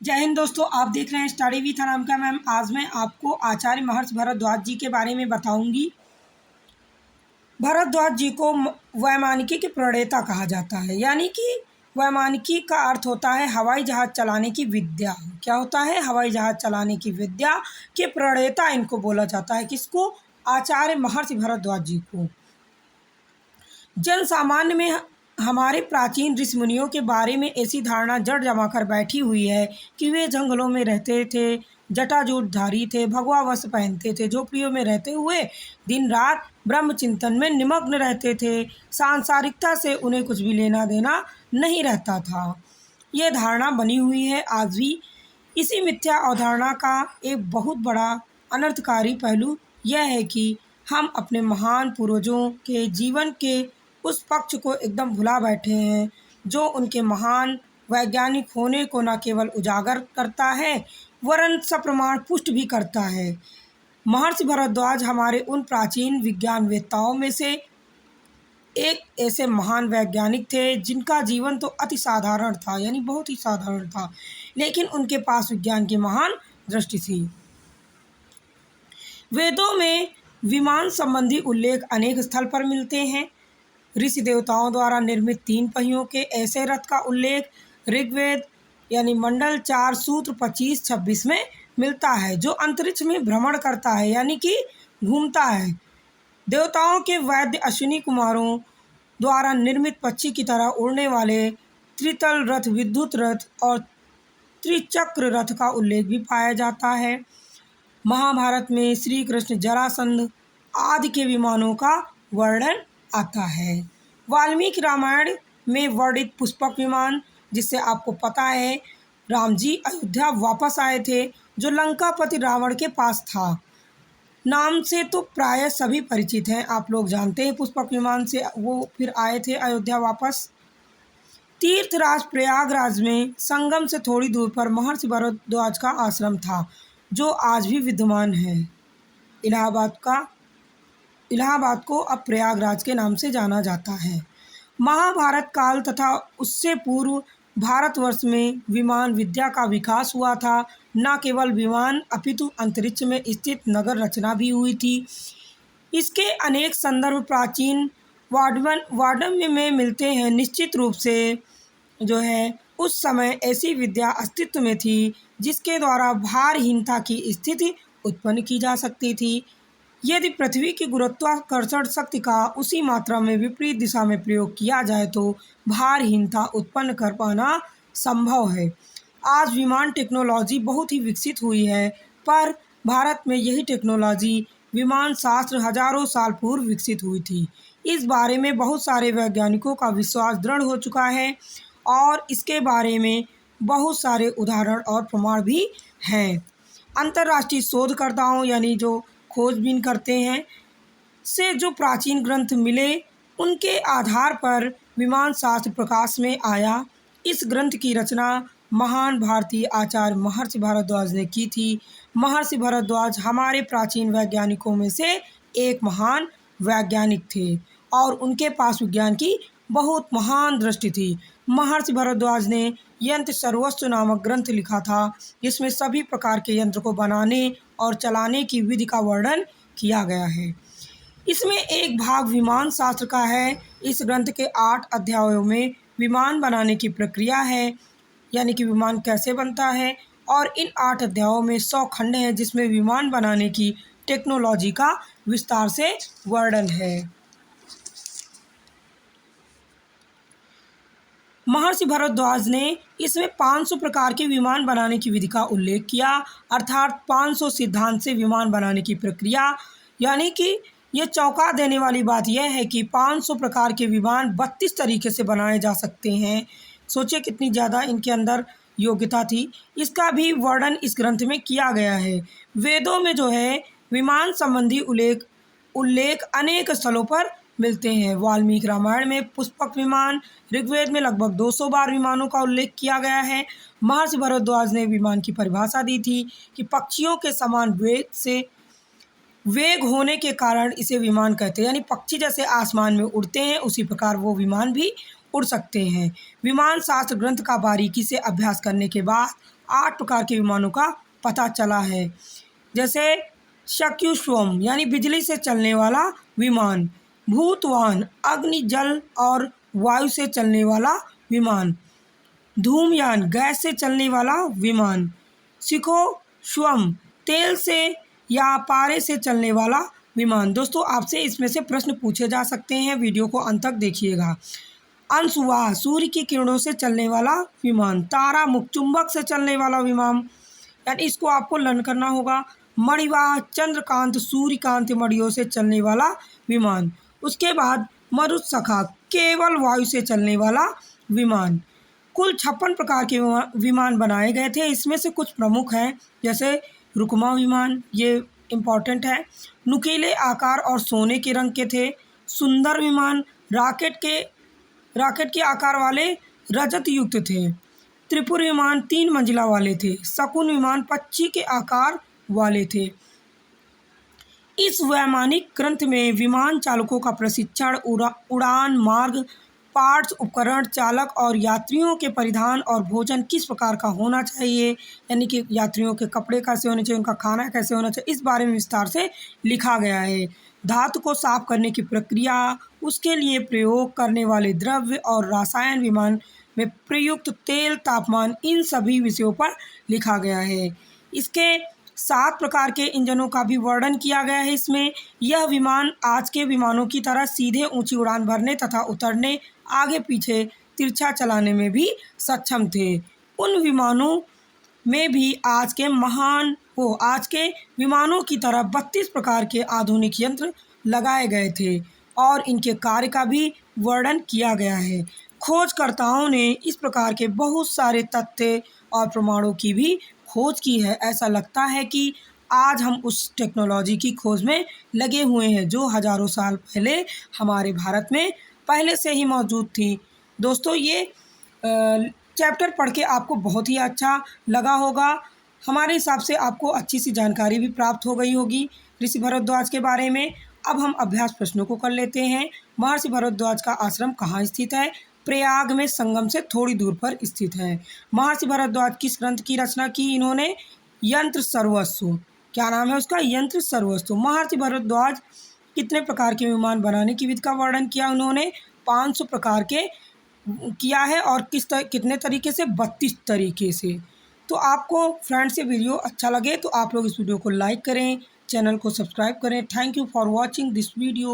जय हिंद दोस्तों, आप देख रहे हैं स्टडी विथ अनामिका मैम। आज मैं आपको आचार्य महर्षि भरद्वाज जी के बारे में बताऊंगी। भरद्वाज जी को वैमानिकी के प्रणेता कहा जाता है, यानी कि वैमानिकी का अर्थ होता है हवाई जहाज़ चलाने की विद्या। क्या होता है? हवाई जहाज़ चलाने की विद्या के प्रणेता इनको बोला जाता है। किसको? आचार्य महर्षि भरद्वाज जी को। जन सामान्य में हमारे प्राचीन ऋषि मुनियों के बारे में ऐसी धारणा जड़ जमा कर बैठी हुई है कि वे जंगलों में रहते थे, जटाजूटधारी थे, भगवा वस्त्र पहनते थे, झोपड़ियों में रहते हुए दिन रात ब्रह्म चिंतन में निमग्न रहते थे। सांसारिकता से उन्हें कुछ भी लेना देना नहीं रहता था। ये धारणा बनी हुई है आज भी। इसी मिथ्या अवधारणा का एक बहुत बड़ा अनर्थकारी पहलू यह है कि हम अपने महान पूर्वजों के जीवन के उस पक्ष को एकदम भुला बैठे हैं जो उनके महान वैज्ञानिक होने को न केवल उजागर करता है वरन सप्रमाण पुष्ट भी करता है। महर्षि भरद्वाज हमारे उन प्राचीन विज्ञानवेत्ताओं में से एक ऐसे महान वैज्ञानिक थे जिनका जीवन तो अति साधारण था, यानी बहुत ही साधारण था, लेकिन उनके पास विज्ञान की महान दृष्टि थी। वेदों में विमान संबंधी उल्लेख अनेक स्थल पर मिलते हैं। ऋषि देवताओं द्वारा निर्मित 3 पहियों के ऐसे रथ का उल्लेख ऋग्वेद यानी मंडल 4 सूत्र 25-26 में मिलता है, जो अंतरिक्ष में भ्रमण करता है, यानी कि घूमता है। देवताओं के वैद्य अश्विनी कुमारों द्वारा निर्मित पक्षी की तरह उड़ने वाले त्रितल रथ, विद्युत रथ और त्रिचक्र रथ का उल्लेख भी पाया जाता है। महाभारत में श्री कृष्ण, जरासंध आदि के विमानों का वर्णन आता है। वाल्मीकि रामायण में वर्णित पुष्पक विमान, जिससे आपको पता है राम जी अयोध्या वापस आए थे, जो लंकापति रावण के पास था, नाम से तो प्राय सभी परिचित हैं। आप लोग जानते हैं पुष्पक विमान से वो फिर आए थे अयोध्या वापस। तीर्थराज प्रयागराज में संगम से थोड़ी दूर पर महर्षि भरद्वाज का आश्रम था, जो आज भी विद्यमान है। इलाहाबाद को अब प्रयागराज के नाम से जाना जाता है। महाभारत काल तथा उससे पूर्व भारतवर्ष में विमान विद्या का विकास हुआ था। न केवल विमान अपितु अंतरिक्ष में स्थित नगर रचना भी हुई थी। इसके अनेक संदर्भ प्राचीन वाड्मय में मिलते हैं। निश्चित रूप से जो है उस समय ऐसी विद्या अस्तित्व में थी जिसके द्वारा भारहीनता की स्थिति उत्पन्न की जा सकती थी। यदि पृथ्वी की गुरुत्वाकर्षण शक्ति का उसी मात्रा में विपरीत दिशा में प्रयोग किया जाए तो भारहीनता उत्पन्न कर पाना संभव है। आज विमान टेक्नोलॉजी बहुत ही विकसित हुई है, पर भारत में यही टेक्नोलॉजी विमान शास्त्र हजारों साल पूर्व विकसित हुई थी। इस बारे में बहुत सारे वैज्ञानिकों का विश्वास दृढ़ हो चुका है और इसके बारे में बहुत सारे उदाहरण और प्रमाण भी हैं। अंतर्राष्ट्रीय शोधकर्ताओं यानी जो खोजबीन करते हैं से जो प्राचीन ग्रंथ मिले उनके आधार पर विमान शास्त्र प्रकाश में आया। इस ग्रंथ की रचना महान भारतीय आचार्य महर्षि भारद्वाज ने की थी। महर्षि भारद्वाज हमारे प्राचीन वैज्ञानिकों में से एक महान वैज्ञानिक थे और उनके पास विज्ञान की बहुत महान दृष्टि थी। महर्षि भारद्वाज ने यंत्र सर्वस्व नामक ग्रंथ लिखा था, जिसमें सभी प्रकार के यंत्र को बनाने और चलाने की विधि का वर्णन किया गया है। इसमें एक भाग विमान शास्त्र का है। इस ग्रंथ के 8 अध्यायों में विमान बनाने की प्रक्रिया है, यानी कि विमान कैसे बनता है, और इन 8 अध्यायों में 100 खंड हैं जिसमें विमान बनाने की टेक्नोलॉजी का विस्तार से वर्णन है। महर्षि भरद्वाज ने इसमें 500 प्रकार के विमान बनाने की विधि का उल्लेख किया, अर्थात 500 सिद्धांत से विमान बनाने की प्रक्रिया। यानी कि ये चौंका देने वाली बात यह है कि 500 प्रकार के विमान 32 तरीके से बनाए जा सकते हैं। सोचिए कितनी ज़्यादा इनके अंदर योग्यता थी। इसका भी वर्णन इस ग्रंथ में किया गया है। वेदों में जो है विमान संबंधी उल्लेख अनेक स्थलों पर मिलते हैं। वाल्मीकि रामायण में पुष्पक विमान, ऋग्वेद में लगभग 200 बार विमानों का उल्लेख किया गया है। महर्षि भरद्वाज ने विमान की परिभाषा दी थी कि पक्षियों के समान वेग होने के कारण इसे विमान कहते हैं, यानी पक्षी जैसे आसमान में उड़ते हैं उसी प्रकार वो विमान भी उड़ सकते हैं। विमान शास्त्र ग्रंथ का बारीकी से अभ्यास करने के बाद 8 प्रकार के विमानों का पता चला है। जैसे शक्युश्वम यानी बिजली से चलने वाला विमान, भूतवाहन अग्नि जल और वायु से चलने वाला विमान, धूमयान गैस से चलने वाला विमान, शिखोश्वम तेल से या पारे से चलने वाला विमान। दोस्तों आपसे इसमें से प्रश्न पूछे जा सकते हैं, वीडियो को अंत तक देखिएगा। अंशुवाह सूर्य की किरणों से चलने वाला विमान, तारामुख चुंबक से चलने वाला विमान, यानी इसको आपको लर्न करना होगा। मणिवाह चंद्रकांत सूर्यकांत मणियों से चलने वाला विमान। उसके बाद मरुत्सखा केवल वायु से चलने वाला विमान। कुल 56 प्रकार के विमान बनाए गए थे, इसमें से कुछ प्रमुख हैं जैसे रुकमा विमान, ये इम्पॉर्टेंट है, नुकीले आकार और सोने के रंग के थे। सुंदर विमान रॉकेट के आकार वाले रजत युक्त थे। त्रिपुर विमान 3 मंजिला वाले थे। शकुन विमान पक्षी के आकार वाले थे। इस वैमानिक ग्रंथ में विमान चालकों का प्रशिक्षण, उड़ान मार्ग, पार्ट्स, उपकरण, चालक और यात्रियों के परिधान और भोजन किस प्रकार का होना चाहिए, यानी कि यात्रियों के कपड़े कैसे होने चाहिए, उनका खाना कैसे होना चाहिए, इस बारे में विस्तार से लिखा गया है। धातु को साफ करने की प्रक्रिया, उसके लिए प्रयोग करने वाले द्रव्य और रसायन, विमान में प्रयुक्त तेल, तापमान, इन सभी विषयों पर लिखा गया है। इसके 7 प्रकार के इंजनों का भी वर्णन किया गया है इसमें। यह विमान आज के विमानों की तरह सीधे ऊंची उड़ान भरने तथा उतरने, आगे पीछे तिरछा चलाने में भी सक्षम थे। उन विमानों में भी आज के विमानों की तरह 32 प्रकार के आधुनिक यंत्र लगाए गए थे और इनके कार्य का भी वर्णन किया गया है। खोजकर्ताओं ने इस प्रकार के बहुत सारे तथ्य और प्रमाणों की भी खोज की है। ऐसा लगता है कि आज हम उस टेक्नोलॉजी की खोज में लगे हुए हैं जो हज़ारों साल पहले हमारे भारत में पहले से ही मौजूद थी। दोस्तों ये चैप्टर पढ़ के आपको बहुत ही अच्छा लगा होगा। हमारे हिसाब से आपको अच्छी सी जानकारी भी प्राप्त हो गई होगी ऋषि भरद्वाज के बारे में। अब हम अभ्यास प्रश्नों को कर लेते हैं। महर्षि भरद्वाज का आश्रम कहाँ स्थित है? प्रयाग में संगम से थोड़ी दूर पर स्थित है। महर्षि भरद्वाज किस ग्रंथ की रचना की इन्होंने? यंत्र सर्वस्व। क्या नाम है उसका? यंत्र सर्वस्व। महर्षि भरद्वाज कितने प्रकार के विमान बनाने की विधि का वर्णन किया उन्होंने? 500 प्रकार के किया है और कितने तरीके से? 32 तरीके से। तो आपको फ्रेंड्स ये वीडियो अच्छा लगे तो आप लोग इस वीडियो को लाइक करें, चैनल को सब्सक्राइब करें। Thank you for watching this video.